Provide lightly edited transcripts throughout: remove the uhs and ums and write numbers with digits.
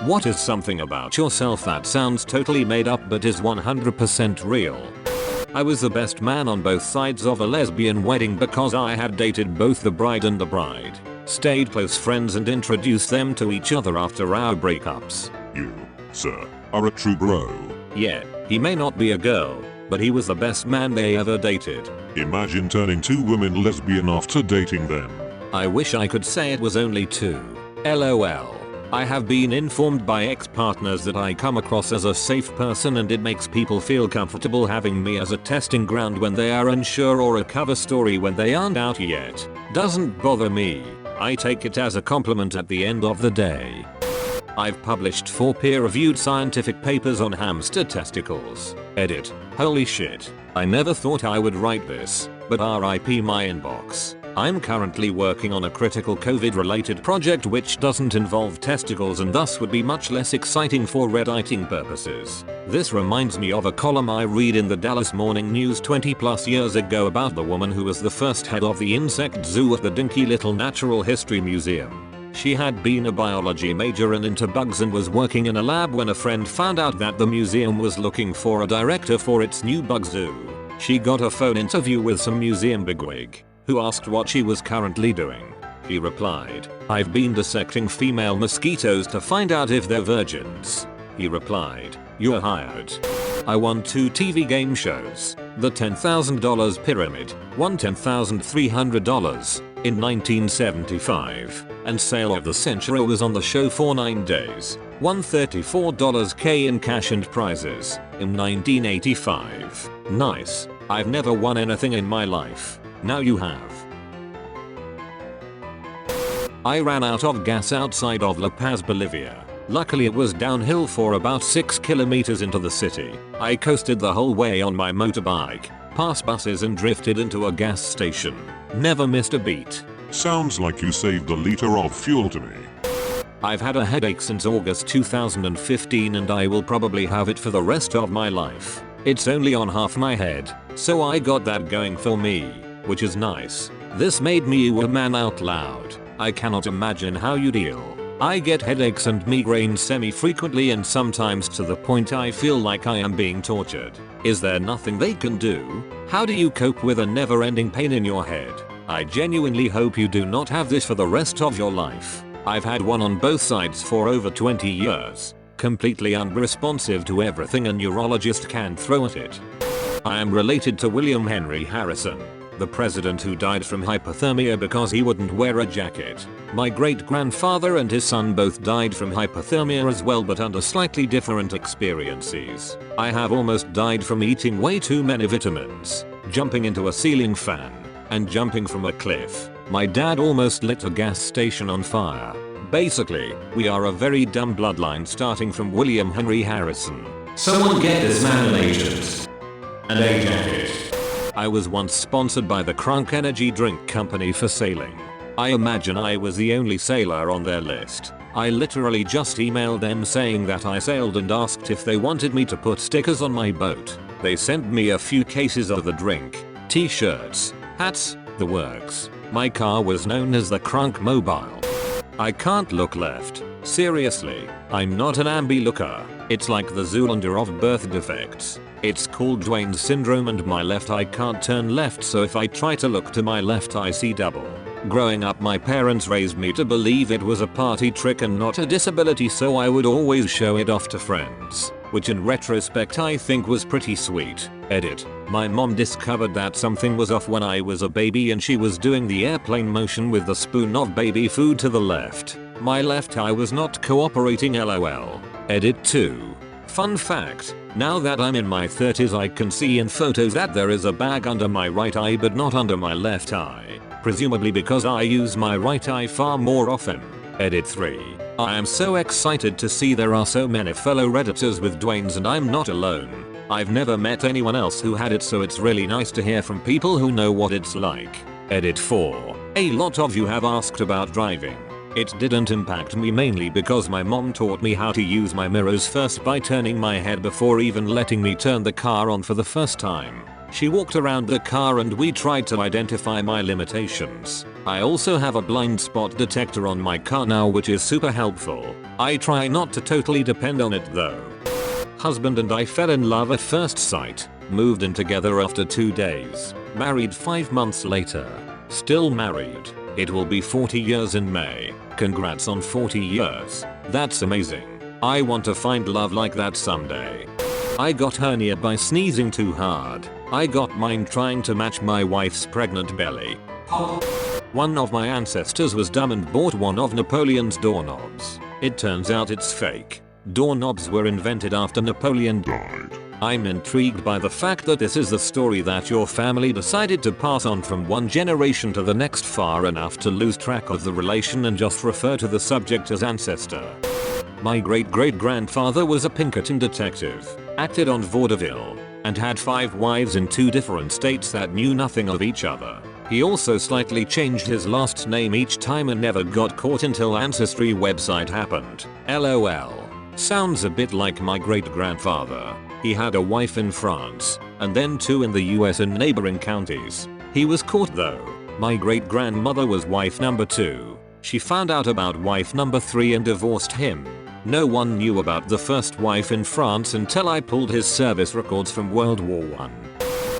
What is something about yourself that sounds totally made up but is 100% real? I was the best man on both sides of a lesbian wedding because I had dated both the bride and the bride, stayed close friends and introduced them to each other after our breakups. You, sir, are a true bro. Yeah, he may not be a girl, but he was the best man they ever dated. Imagine turning two women lesbian after dating them. I wish I could say it was only two. LOL. I have been informed by ex-partners that I come across as a safe person and it makes people feel comfortable having me as a testing ground when they are unsure or a cover story when they aren't out yet. Doesn't bother me. I take it as a compliment at the end of the day. I've published 4 peer-reviewed scientific papers on hamster testicles. Edit. Holy shit. I never thought I would write this, but RIP my inbox. I'm currently working on a critical COVID-related project which doesn't involve testicles and thus would be much less exciting for Redditing purposes. This reminds me of a column I read in the Dallas Morning News 20 plus years ago about the woman who was the first head of the insect zoo at the dinky little Natural History Museum. She had been a biology major and into bugs and was working in a lab when a friend found out that the museum was looking for a director for its new bug zoo. She got a phone interview with some museum bigwig, who asked what she was currently doing. He replied, "I've been dissecting female mosquitoes to find out if they're virgins." He replied, "You're hired." I won 2 TV game shows. The $10,000 Pyramid won $10,300 in 1975, and Sale of the Century was on the show for 9 days. Won $34K in cash and prizes in 1985. Nice. I've never won anything in my life. Now you have. I ran out of gas outside of La Paz, Bolivia. Luckily it was downhill for about 6 kilometers into the city. I coasted the whole way on my motorbike, past buses and drifted into a gas station. Never missed a beat. Sounds like you saved a liter of fuel to me. I've had a headache since August 2015 and I will probably have it for the rest of my life. It's only on half my head, so I got that going for me, which is nice. This made me a man out loud. I cannot imagine how you deal. I get headaches and migraines semi-frequently and sometimes to the point I feel like I am being tortured. Is there nothing they can do? How do you cope with a never-ending pain in your head? I genuinely hope you do not have this for the rest of your life. I've had one on both sides for over 20 years. Completely unresponsive to everything a neurologist can throw at it. I am related to William Henry Harrison, the president who died from hypothermia because he wouldn't wear a jacket. My great-grandfather and his son both died from hypothermia as well, but under slightly different experiences. I have almost died from eating way too many vitamins, jumping into a ceiling fan, and jumping from a cliff. My dad almost lit a gas station on fire. Basically, we are a very dumb bloodline starting from William Henry Harrison. Someone get this man an agent. And a jacket. I was once sponsored by the Crunk Energy Drink Company for sailing. I imagine I was the only sailor on their list. I literally just emailed them saying that I sailed and asked if they wanted me to put stickers on my boat. They sent me a few cases of the drink, t-shirts, hats, the works. My car was known as the Crunk Mobile. I can't look left. Seriously, I'm not an ambi looker. It's like the Zoolander of birth defects. It's called Duane's syndrome and my left eye can't turn left, so if I try to look to my left I see double. Growing up my parents raised me to believe it was a party trick and not a disability, so I would always show it off to friends, which in retrospect I think was pretty sweet. Edit. My mom discovered that something was off when I was a baby and she was doing the airplane motion with the spoon of baby food to the left. My left eye was not cooperating, lol. Edit 2. Fun fact, now that I'm in my 30s I can see in photos that there is a bag under my right eye but not under my left eye, presumably because I use my right eye far more often. Edit 3. I am so excited to see there are so many fellow redditors with Dwayne's and I'm not alone. I've never met anyone else who had it, so it's really nice to hear from people who know what it's like. Edit 4. A lot of you have asked about driving. It didn't impact me mainly because my mom taught me how to use my mirrors first by turning my head before even letting me turn the car on for the first time. She walked around the car and we tried to identify my limitations. I also have a blind spot detector on my car now, which is super helpful. I try not to totally depend on it though. Husband and I fell in love at first sight. Moved in together after 2 days. Married 5 months later. Still married. It will be 40 years in May. Congrats on 40 years. That's amazing. I want to find love like that someday. I got hernia by sneezing too hard. I got mine trying to match my wife's pregnant belly. One of my ancestors was dumb and bought one of Napoleon's doorknobs. It turns out it's fake. Doorknobs were invented after Napoleon died. I'm intrigued by the fact that this is the story that your family decided to pass on from one generation to the next far enough to lose track of the relation and just refer to the subject as ancestor. My great-great-grandfather was a Pinkerton detective, acted on vaudeville, and had 5 wives in 2 different states that knew nothing of each other. He also slightly changed his last name each time and never got caught until Ancestry website happened. LOL. Sounds a bit like my great-grandfather. He had a wife in France, and then 2 in the US in neighboring counties. He was caught though. My great-grandmother was wife number 2. She found out about wife number 3 and divorced him. No one knew about the first wife in France until I pulled his service records from World War I.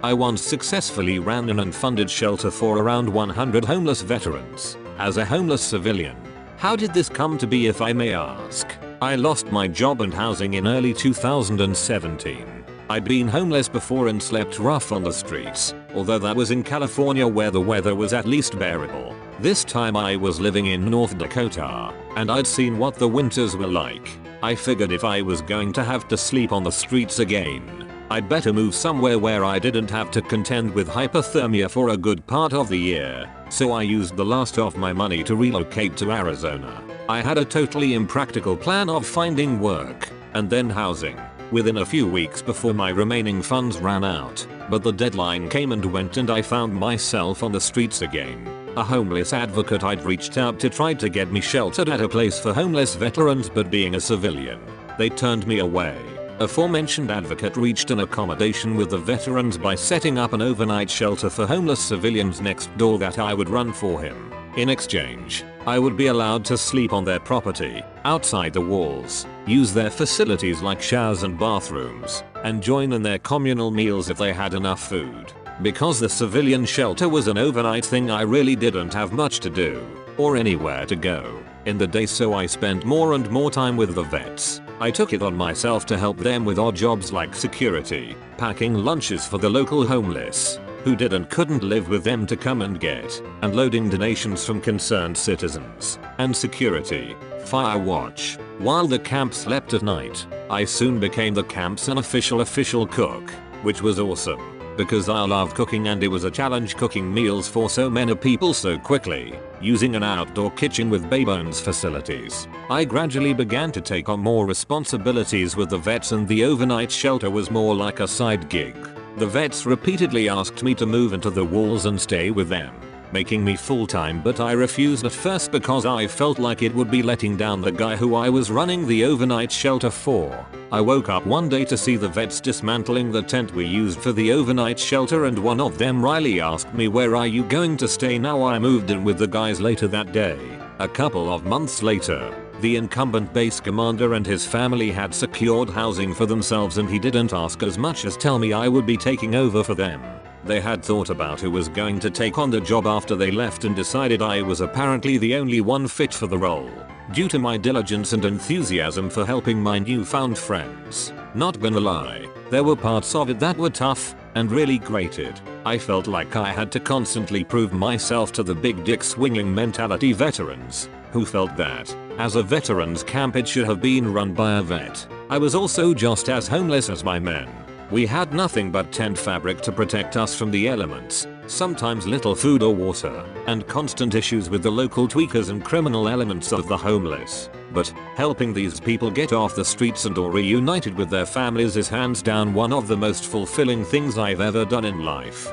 I once successfully ran an unfunded shelter for around 100 homeless veterans. As a homeless civilian. How did this come to be, if I may ask? I lost my job and housing in early 2017. I'd been homeless before and slept rough on the streets, although that was in California where the weather was at least bearable. This time I was living in North Dakota, and I'd seen what the winters were like. I figured if I was going to have to sleep on the streets again, I'd better move somewhere where I didn't have to contend with hypothermia for a good part of the year, so I used the last of my money to relocate to Arizona. I had a totally impractical plan of finding work, and then housing, within a few weeks before my remaining funds ran out, but the deadline came and went and I found myself on the streets again. A homeless advocate I'd reached out to tried to get me sheltered at a place for homeless veterans, but being a civilian, they turned me away. Aforementioned advocate reached an accommodation with the veterans by setting up an overnight shelter for homeless civilians next door that I would run for him. In exchange, I would be allowed to sleep on their property, outside the walls, use their facilities like showers and bathrooms, and join in their communal meals if they had enough food. Because the civilian shelter was an overnight thing, I really didn't have much to do, or anywhere to go in the day, so I spent more and more time with the vets. I took it on myself to help them with odd jobs like security, packing lunches for the local homeless, who couldn't live with them to come and get, and loading donations from concerned citizens, and security, fire watch, while the camp slept at night. I soon became the camp's unofficial cook, which was awesome, because I love cooking and it was a challenge cooking meals for so many people so quickly, using an outdoor kitchen with Baybones facilities. I gradually began to take on more responsibilities with the vets, and the overnight shelter was more like a side gig. The vets repeatedly asked me to move into the walls and stay with them, making me full-time, but I refused at first because I felt like it would be letting down the guy who I was running the overnight shelter for. I woke up one day to see the vets dismantling the tent we used for the overnight shelter, and one of them wryly asked me, "Where are you going to stay now?" I moved in with the guys later that day. A couple of months later, the incumbent base commander and his family had secured housing for themselves, and he didn't ask as much as tell me I would be taking over for them. They had thought about who was going to take on the job after they left and decided I was apparently the only one fit for the role, due to my diligence and enthusiasm for helping my newfound friends. Not gonna lie, there were parts of it that were tough and really grated. I felt like I had to constantly prove myself to the big dick swinging mentality veterans, who felt that, as a veterans camp, it should have been run by a vet. I was also just as homeless as my men. We had nothing but tent fabric to protect us from the elements, sometimes little food or water, and constant issues with the local tweakers and criminal elements of the homeless. But helping these people get off the streets and or reunited with their families is hands down one of the most fulfilling things I've ever done in life.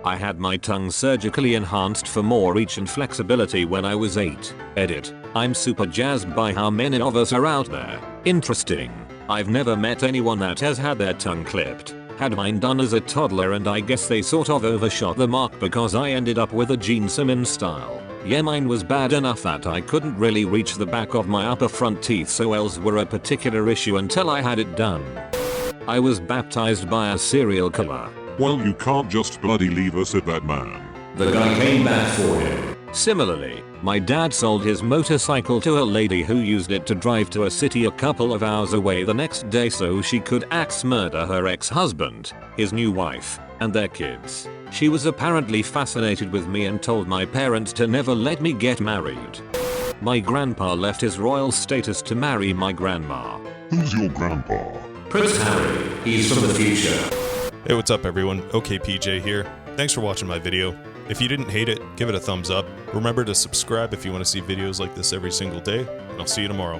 I had my tongue surgically enhanced for more reach and flexibility when I was 8. Edit. I'm super jazzed by how many of us are out there. Interesting. I've never met anyone that has had their tongue clipped. Had mine done as a toddler and I guess they sort of overshot the mark because I ended up with a Gene Simmons style. Yeah, mine was bad enough that I couldn't really reach the back of my upper front teeth, so L's were a particular issue until I had it done. I was baptized by a serial killer. Well, you can't just bloody leave us at that, man. The guy came back for him. Similarly, my dad sold his motorcycle to a lady who used it to drive to a city a couple of hours away the next day so she could axe murder her ex-husband, his new wife, and their kids. She was apparently fascinated with me and told my parents to never let me get married. My grandpa left his royal status to marry my grandma. Who's your grandpa? Prince Harry. He's from the future. Hey, what's up everyone? OKPJ here. Thanks for watching my video. If you didn't hate it, give it a thumbs up. Remember to subscribe if you want to see videos like this every single day, and I'll see you tomorrow.